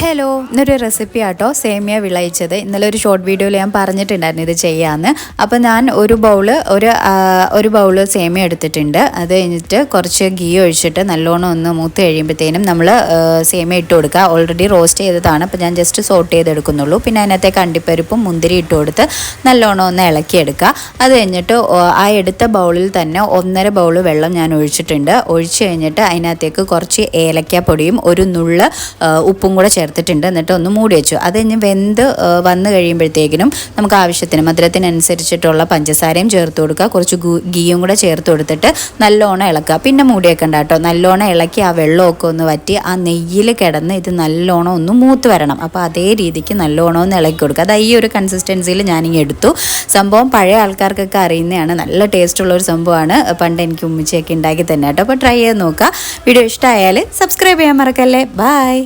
Hello, ഇന്നൊരു recipe ആട്ടോ സേമിയ വിളയിച്ചത്. ഇന്നലെ ഒരു ഷോർട്ട് വീഡിയോയിൽ ഞാൻ പറഞ്ഞിട്ടുണ്ടായിരുന്നു ഇത് ചെയ്യാമെന്ന്. അപ്പോൾ ഞാൻ ഒരു ബൗള് സേമിയ എടുത്തിട്ടുണ്ട്. അത് കഴിഞ്ഞിട്ട് കുറച്ച് ഗീ ഒഴിച്ചിട്ട് നല്ലോണം ഒന്ന് മൂത്ത് കഴിയുമ്പോഴത്തേനും നമ്മൾ സേമിയ ഇട്ട് കൊടുക്കുക. ഓൾറെഡി റോസ്റ്റ് ചെയ്തതാണ്, അപ്പോൾ ഞാൻ ജസ്റ്റ് സോട്ട് ചെയ്തെടുക്കുന്നുള്ളൂ. പിന്നെ അതിനകത്തേക്ക് അണ്ടിപ്പരിപ്പും മുന്തിരി ഇട്ട് കൊടുത്ത് നല്ലോണം ഒന്ന് ഇളക്കിയെടുക്കുക. അത് കഴിഞ്ഞിട്ട് ആ എടുത്ത ബൗളിൽ തന്നെ 1.5 ബൗൾ വെള്ളം ഞാൻ ഒഴിച്ചിട്ടുണ്ട്. ഒഴിച്ച് കഴിഞ്ഞിട്ട് അതിനകത്തേക്ക് കുറച്ച് ഏലക്കാപ്പൊടിയും ഒരു നുള്ള് ഉപ്പും കൂടെ ചേർത്തിട്ടുണ്ട്. എന്നിട്ട് ഒന്ന് മൂടി വെച്ചു. അത് കഴിഞ്ഞ് വെന്ത് വന്നു കഴിയുമ്പോഴത്തേക്കിനും നമുക്ക് ആവശ്യത്തിന് മധുരത്തിനനുസരിച്ചിട്ടുള്ള പഞ്ചസാരയും ചേർത്ത് കൊടുക്കുക. കുറച്ച് ഗീയും കൂടെ ചേർത്ത് കൊടുത്തിട്ട് നല്ലോണം ഇളക്കുക. പിന്നെ മൂടി വെക്കണ്ട കേട്ടോ. നല്ലോണം ഇളക്കി ആ വെള്ളമൊക്കെ ഒന്ന് വറ്റി ആ നെയ്യിൽ കിടന്ന് ഇത് നല്ലോണം ഒന്ന് മൂത്ത് വരണം. അപ്പോൾ അതേ രീതിക്ക് നല്ലോണം ഒന്ന് ഇളക്കി കൊടുക്കുക. അത് ഈ ഒരു കൺസിസ്റ്റൻസിയിൽ ഞാനിങ്ങനെ എടുത്തു. സംഭവം പഴയ ആൾക്കാർക്കൊക്കെ അറിയുന്നതാണ്. നല്ല ടേസ്റ്റുള്ളൊരു സംഭവമാണ്. പണ്ട് എനിക്ക് ഉമ്മിച്ചയൊക്കെ ഉണ്ടാക്കി തന്നെ കേട്ടോ. അപ്പോൾ ട്രൈ ചെയ്ത് നോക്കുക. വീഡിയോ ഇഷ്ടമായാൽ സബ്സ്ക്രൈബ് ചെയ്യാൻ മറക്കല്ലേ. ബൈ.